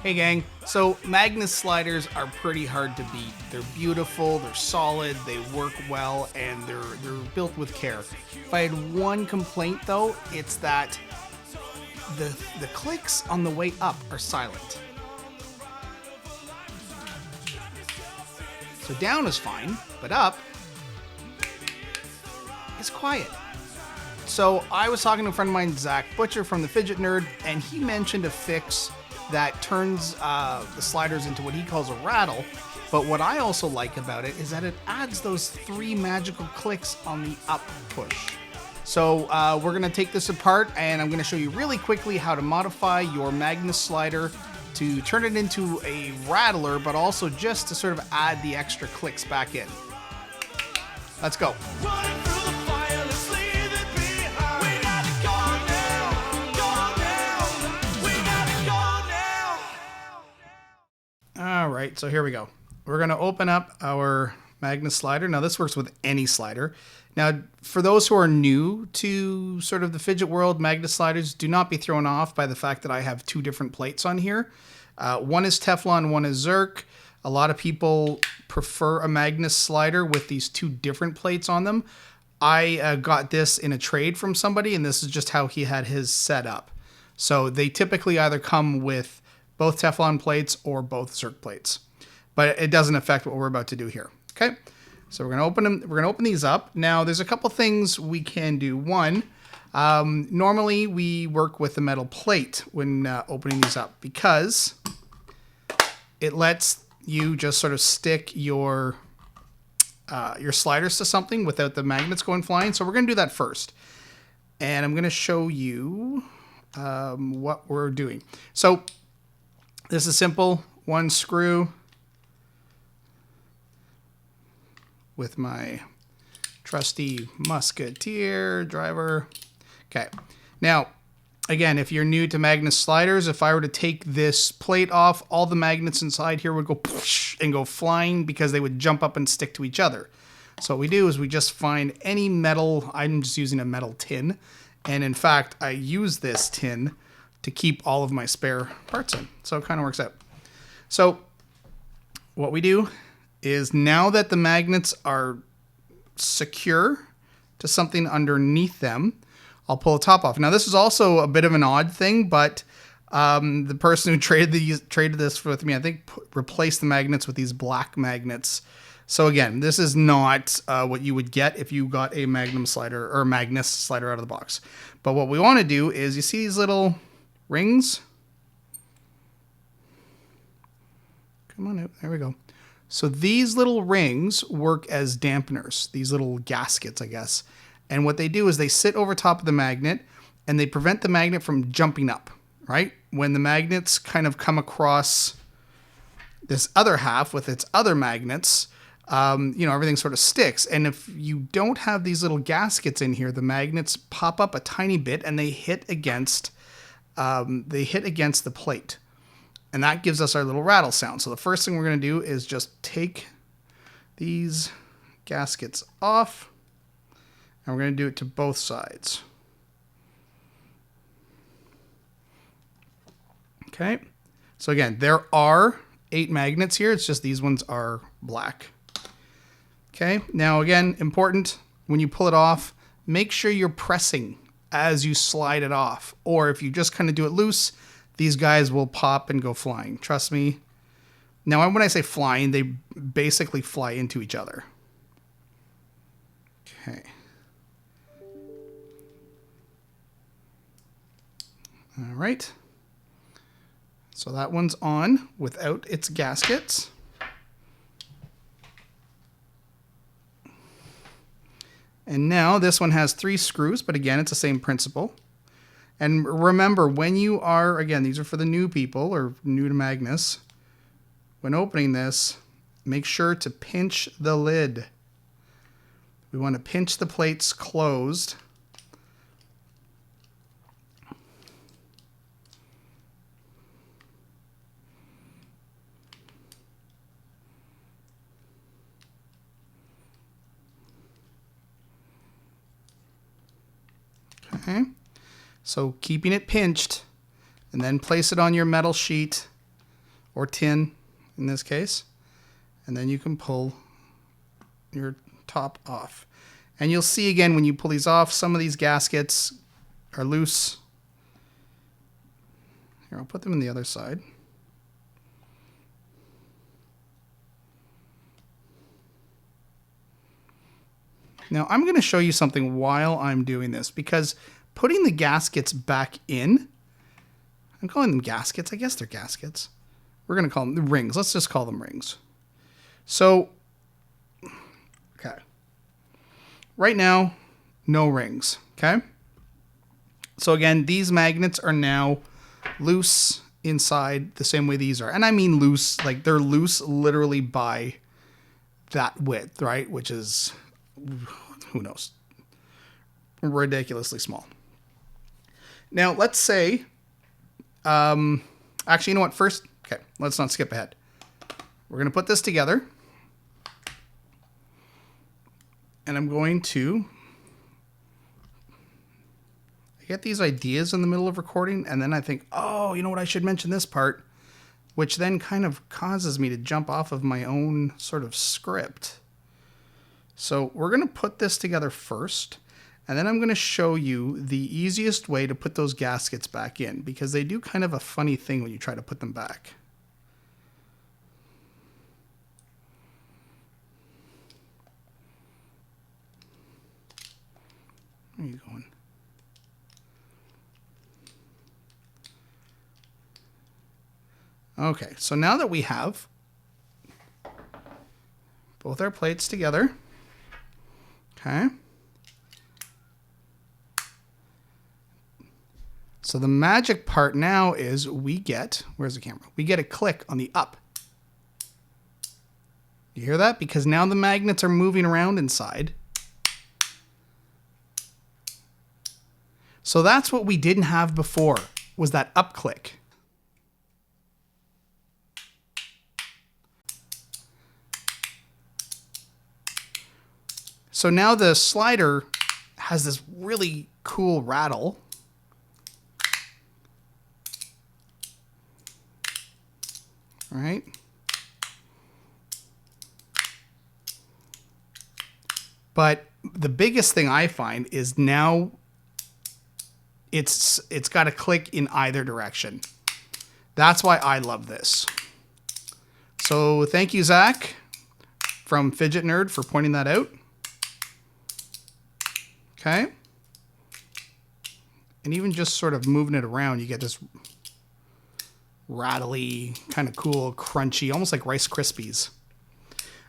Hey gang, so Magnus sliders are pretty hard to beat. They're beautiful, they're solid, they work well, and they're built with care. If I had one complaint though, it's that the clicks on the way up are silent. So down is fine, but up is quiet. So I was talking to a friend of mine, Zach Butcher from the Fidget Nerd, and he mentioned a fix that turns the sliders into what he calls a rattle. But what I also like about it is that it adds those 3 magical clicks on the up push. So we're gonna take this apart and I'm gonna show you really quickly how to modify your Magnus slider to turn it into a rattler, but also just to sort of add the extra clicks back in. Let's go. All right, so here we go. We're gonna open up our Magnus slider. Now this works with any slider. Now, for those who are new to sort of the fidget world, Magnus sliders, do not be thrown off by the fact that I have 2 different plates on here. One is Teflon, one is Zerk. A lot of people prefer a Magnus slider with these 2 different plates on them. I got this in a trade from somebody, and this is just how he had his set up. So they typically either come with both Teflon plates or both Zerk plates, but it doesn't affect what we're about to do here. Okay, so we're gonna open them. We're gonna open these up. Now, there's a couple things we can do. One, normally we work with the metal plate when opening these up because it lets you just sort of stick your sliders to something without the magnets going flying. So we're gonna do that first, and I'm gonna show you what we're doing. So this is simple. 1 screw with my trusty musketeer driver. Okay. Now, again, if you're new to Magnus sliders, if I were to take this plate off, all the magnets inside here would go and go flying because they would jump up and stick to each other. So what we do is we just find any metal. I'm just using a metal tin. And in fact, I use this tin to keep all of my spare parts in. So it kind of works out. So what we do is, now that the magnets are secure to something underneath them, I'll pull the top off. Now this is also a bit of an odd thing, but the person who traded this with me, I think, replaced the magnets with these black magnets. So again, this is not what you would get if you got a Magnus slider out of the box. But what we want to do is, you see these little rings? Come on out. There we go. So these little rings work as dampeners, these little gaskets, I guess. And what they do is they sit over top of the magnet and they prevent the magnet from jumping up, right? When the magnets kind of come across this other half with its other magnets, everything sort of sticks. And if you don't have these little gaskets in here, the magnets pop up a tiny bit and they hit against the plate. And that gives us our little rattle sound. So the first thing we're going to do is just take these gaskets off. And we're going to do it to both sides. Okay. So again, there are 8 magnets here. It's just these ones are black. Okay. Now again, important, when you pull it off, make sure you're pressing as you slide it off. Or if you just kind of do it loose, these guys will pop and go flying. Trust me. Now, when I say flying, they basically fly into each other. Okay. All right. So that one's on without its gaskets. And now this one has 3 screws, but again, it's the same principle. And remember, when you are, again, these are for the new people or new to Magnus. When opening this, make sure to pinch the lid. We want to pinch the plates closed. Okay. So keeping it pinched, and then place it on your metal sheet or tin in this case. And then you can pull your top off. And you'll see again when you pull these off, some of these gaskets are loose. Here, I'll put them in the other side. Now I'm going to show you something while I'm doing this, because putting the gaskets back in, I'm calling them gaskets. I guess they're gaskets. We're going to call them rings. Let's just call them rings. So, okay. Right now, no rings, okay? So again, these magnets are now loose inside the same way these are. And I mean loose, like they're loose literally by that width, right? Which is, who knows, ridiculously small. Now, let's say, actually, you know what? First, okay, let's not skip ahead. We're going to put this together. And I'm going to get these ideas in the middle of recording, and then I think, oh, you know what, I should mention this part, which then kind of causes me to jump off of my own sort of script. So we're going to put this together first, and then I'm going to show you the easiest way to put those gaskets back in, because they do kind of a funny thing when you try to put them back. Where are you going? Okay, so now that we have both our plates together, okay, so the magic part now is we get, where's the camera? We get a click on the up. You hear that? Because now the magnets are moving around inside. So that's what we didn't have before, was that up click. So now the slider has this really cool rattle. All right. But the biggest thing I find is now it's got a click in either direction. That's why I love this. So thank you, Zach from Fidget Nerd, for pointing that out. Okay. And even just sort of moving it around, you get this rattly, kind of cool, crunchy, almost like Rice Krispies.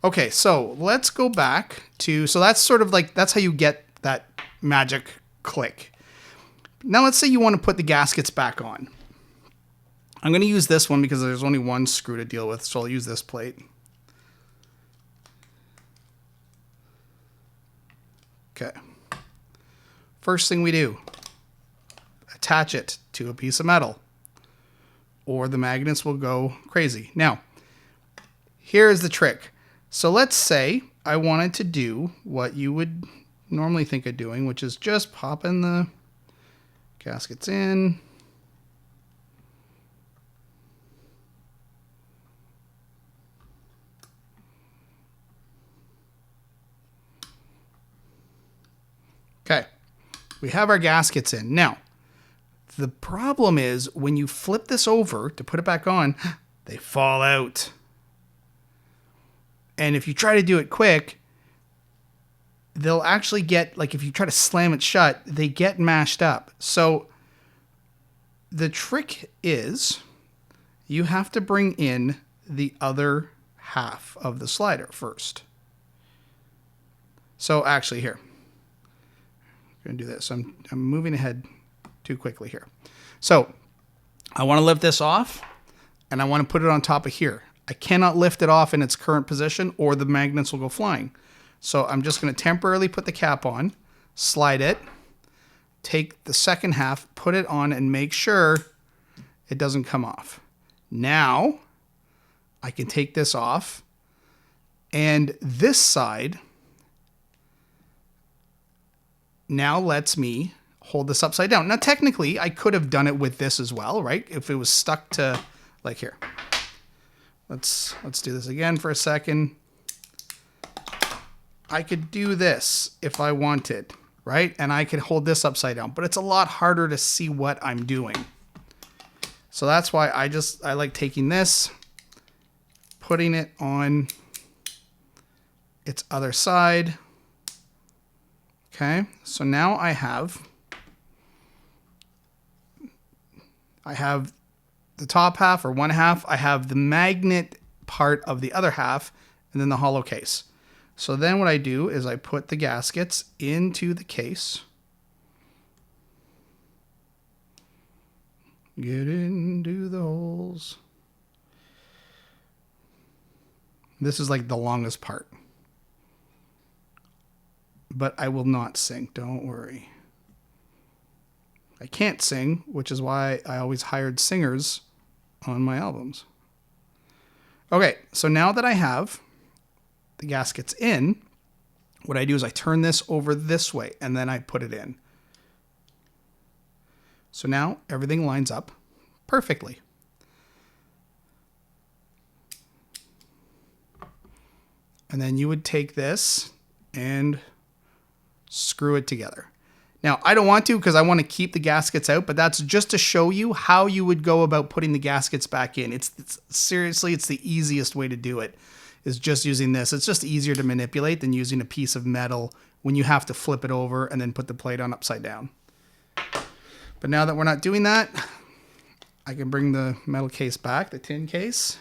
Okay, so let's go back to, so that's sort of like, that's how you get that magic click. Now let's say you want to put the gaskets back on. I'm going to use this one because there's only one screw to deal with, so I'll use this plate. Okay. First thing we do, attach it to a piece of metal, or the magnets will go crazy. Now, here's the trick. So let's say I wanted to do what you would normally think of doing, which is just popping the gaskets in. Okay, we have our gaskets in. Now, the problem is when you flip this over to put it back on, they fall out. And if you try to do it quick, they'll actually get, like if you try to slam it shut, they get mashed up. So the trick is you have to bring in the other half of the slider first. So actually here, I'm going to do this. I'm moving ahead too quickly here. So I want to lift this off and I want to put it on top of here. I cannot lift it off in its current position or the magnets will go flying. So I'm just going to temporarily put the cap on, slide it, take the second half, put it on, and make sure it doesn't come off. Now I can take this off, and this side now lets me hold this upside down. Now technically I could have done it with this as well, right? If it was stuck to, like here. let's do this again for a second. I could do this if I wanted, right? And I could hold this upside down, but it's a lot harder to see what I'm doing. So that's why I like taking this, putting it on its other side. Okay, so now I have the top half, or one half. I have the magnet part of the other half, and then the hollow case. So then what I do is I put the gaskets into the case. Get into the holes. This is like the longest part. But I will not sing, don't worry. I can't sing, which is why I always hired singers on my albums. Okay, so now that I have the gaskets in, what I do is I turn this over this way and then I put it in. So now everything lines up perfectly. And then you would take this and screw it together. Now, I don't want to because I want to keep the gaskets out, but that's just to show you how you would go about putting the gaskets back in. Seriously, it's the easiest way to do it, is just using this. It's just easier to manipulate than using a piece of metal when you have to flip it over and then put the plate on upside down. But now that we're not doing that, I can bring the metal case back, the tin case.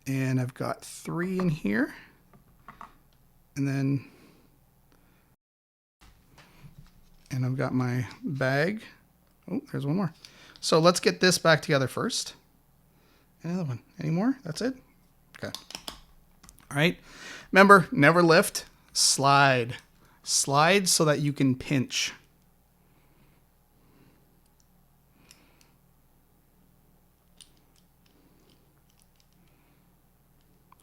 And I've got 3 in here. And I've got my bag. Oh, there's one more. So let's get this back together first. Another one. Any more? That's it? Okay. All right. Remember, never lift, slide. Slide so that you can pinch.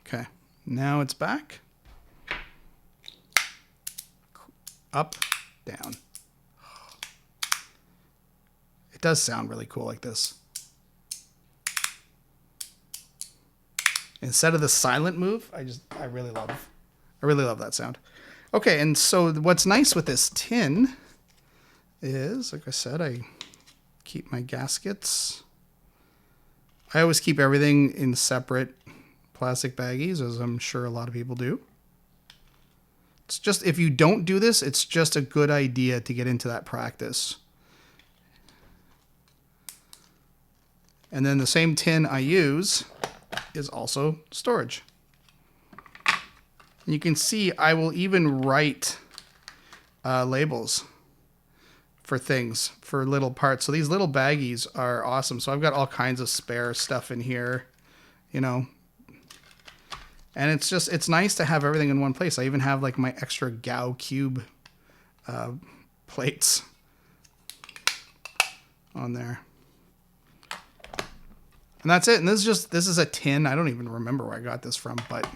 Okay. Now it's back. Up, down. It does sound really cool like this. Instead of the silent move, I really love that sound. Okay, and so what's nice with this tin is, like I said, I keep my gaskets. I always keep everything in separate plastic baggies, as I'm sure a lot of people do. It's just, if you don't do this, it's just a good idea to get into that practice. And then the same tin I use is also storage. And you can see I will even write labels for things, for little parts. So these little baggies are awesome. So I've got all kinds of spare stuff in here, you know. And it's nice to have everything in one place. I even have like my extra Gao cube plates on there. And that's it. And this is a tin. I don't even remember where I got this from, but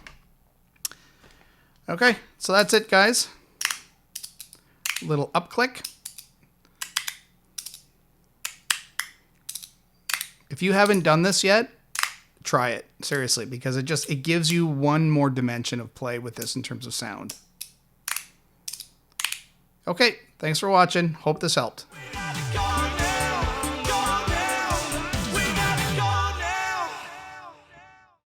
okay. So that's it, guys. Little up click. If you haven't done this yet, try it, seriously, because it gives you one more dimension of play with this in terms of sound. Okay, thanks for watching. Hope this helped.